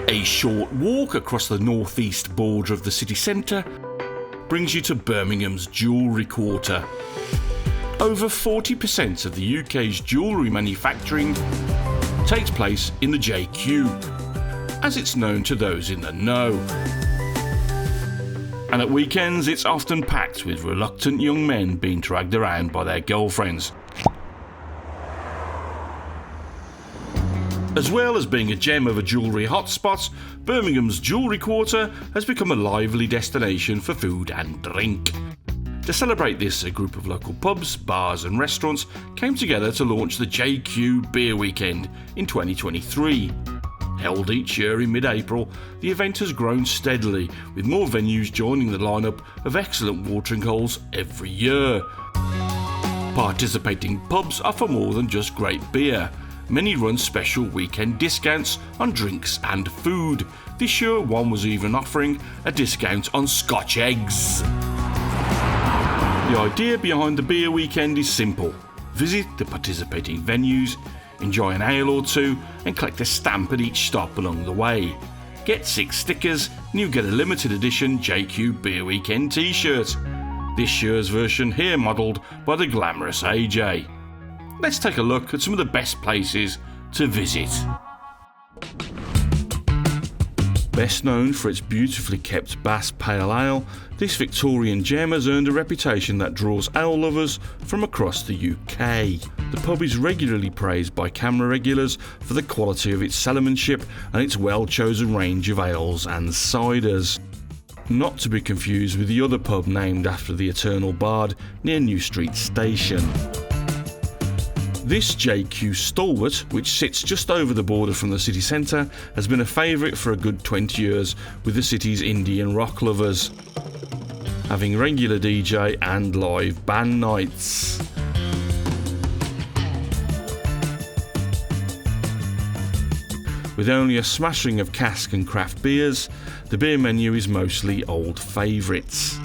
A short walk across the northeast border of the city centre brings you to Birmingham's Jewellery Quarter. Over 40% of the UK's jewellery manufacturing takes place in the JQ, as it's known to those in the know. And at weekends it's often packed with reluctant young men being dragged around by their girlfriends. As well as being a gem of a jewellery hotspot, Birmingham's Jewellery Quarter has become a lively destination for food and drink. To celebrate this, a group of local pubs, bars and restaurants came together to launch the JQ Beer Weekend in 2023. Held each year in mid-April, the event has grown steadily, with more venues joining the lineup of excellent watering holes every year. Participating pubs offer more than just great beer. Many run special weekend discounts on drinks and food. This year, one was even offering a discount on Scotch eggs. The idea behind the beer weekend is simple. Visit the participating venues, enjoy an ale or two and collect a stamp at each stop along the way. Get 6 stickers and you get a limited edition JQ Beer Weekend t-shirt. This year's version here modelled by the glamorous AJ. Let's take a look at some of the best places to visit. Best known for its beautifully kept Bass Pale Ale, this Victorian gem has earned a reputation that draws ale lovers from across the UK. The pub is regularly praised by camera regulars for the quality of its cellarmanship and its well-chosen range of ales and ciders. Not to be confused with the other pub named after the Eternal Bard near New Street Station. This JQ stalwart, which sits just over the border from the city centre, has been a favourite for a good 20 years with the city's indie and rock lovers, having regular DJ and live band nights. With only a smashing of cask and craft beers, the beer menu is mostly old favourites.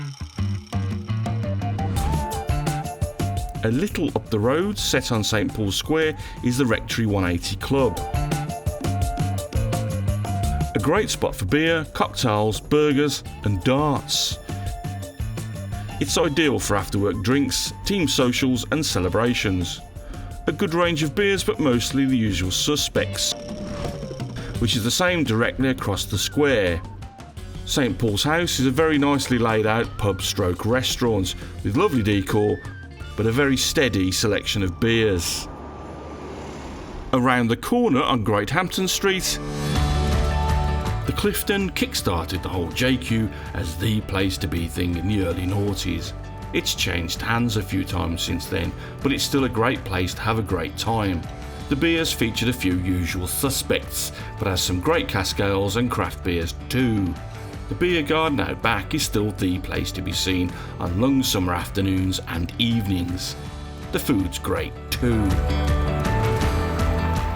A little up the road, set on St Paul's Square, is the Rectory 180 Club. A great spot for beer, cocktails, burgers and darts. It's ideal for after-work drinks, team socials and celebrations. A good range of beers, but mostly the usual suspects, which is the same directly across the square. St Paul's House is a very nicely laid out pub/restaurant with lovely decor, but a very steady selection of beers. Around the corner on Great Hampton Street, the Clifden kick-started the whole JQ as the place to be thing in the early noughties. It's changed hands a few times since then, but it's still a great place to have a great time. The beers featured a few usual suspects, but has some great cask ales and craft beers too. The beer garden out back is still the place to be seen on long summer afternoons and evenings. The food's great too.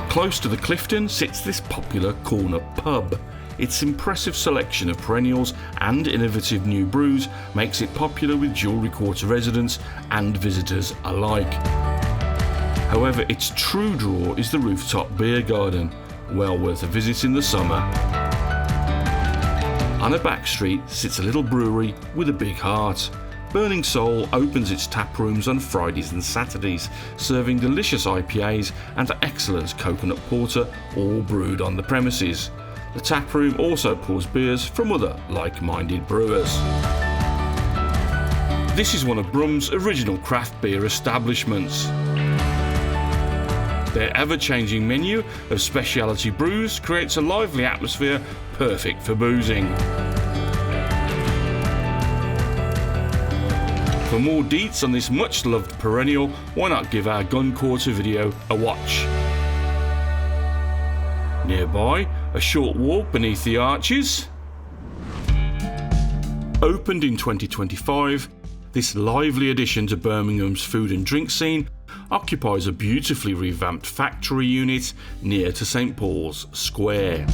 Close to the Clifden sits this popular corner pub. Its impressive selection of perennials and innovative new brews makes it popular with Jewellery Quarter residents and visitors alike. However, its true draw is the rooftop beer garden, well worth a visit in the summer. On a back street sits a little brewery with a big heart. Burning Soul opens its taprooms on Fridays and Saturdays, serving delicious IPAs and excellent coconut porter, all brewed on the premises. The taproom also pours beers from other like-minded brewers. This is one of Brum's original craft beer establishments. Their ever-changing menu of specialty brews creates a lively atmosphere perfect for boozing. For more deets on this much-loved perennial, why not give our Gun Quarter video a watch? Nearby, a short walk beneath the arches. Opened in 2025, this lively addition to Birmingham's food and drink scene occupies a beautifully revamped factory unit near to St Paul's Square.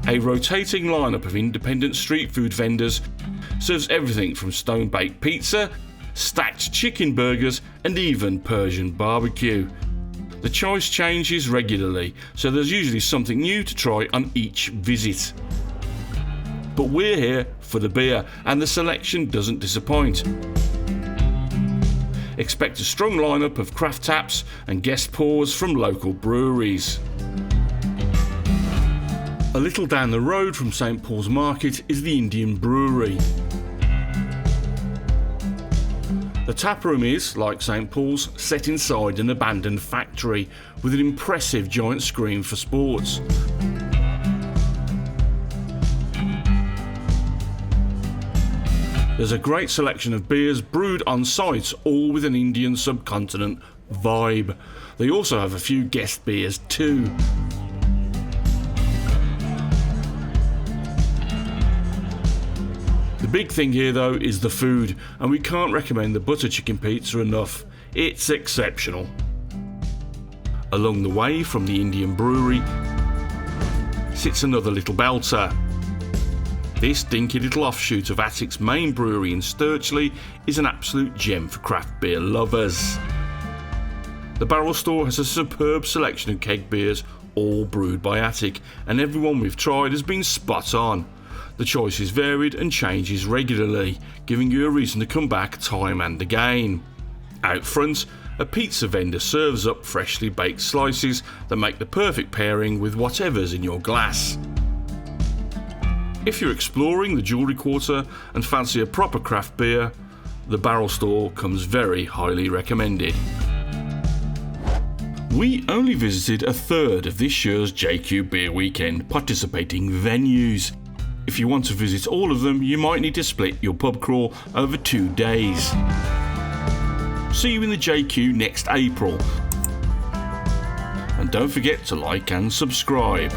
A rotating lineup of independent street food vendors serves everything from stone-baked pizza, stacked chicken burgers and even Persian barbecue. The choice changes regularly, so there's usually something new to try on each visit. But we're here for the beer, and the selection doesn't disappoint. Expect a strong lineup of craft taps and guest pours from local breweries. A little down the road from St Paul's Market is the Indian Brewery. The taproom is, like St Paul's, set inside an abandoned factory with an impressive giant screen for sports. There's a great selection of beers brewed on site, all with an Indian subcontinent vibe. They also have a few guest beers too. The big thing here though is the food, and we can't recommend the butter chicken pizza enough. It's exceptional. Along the way from the Indian Brewery sits another little belter. This dinky little offshoot of Attic's main brewery in Sturchley is an absolute gem for craft beer lovers. The barrel store has a superb selection of keg beers, all brewed by Attic, and everyone we've tried has been spot on. The choice is varied and changes regularly, giving you a reason to come back time and again. Out front, a pizza vendor serves up freshly baked slices that make the perfect pairing with whatever's in your glass. If you're exploring the Jewellery Quarter and fancy a proper craft beer, the barrel store comes very highly recommended. We only visited a third of this year's JQ Beer Weekend participating venues. If you want to visit all of them, you might need to split your pub crawl over 2 days. See you in the JQ next April. And don't forget to like and subscribe.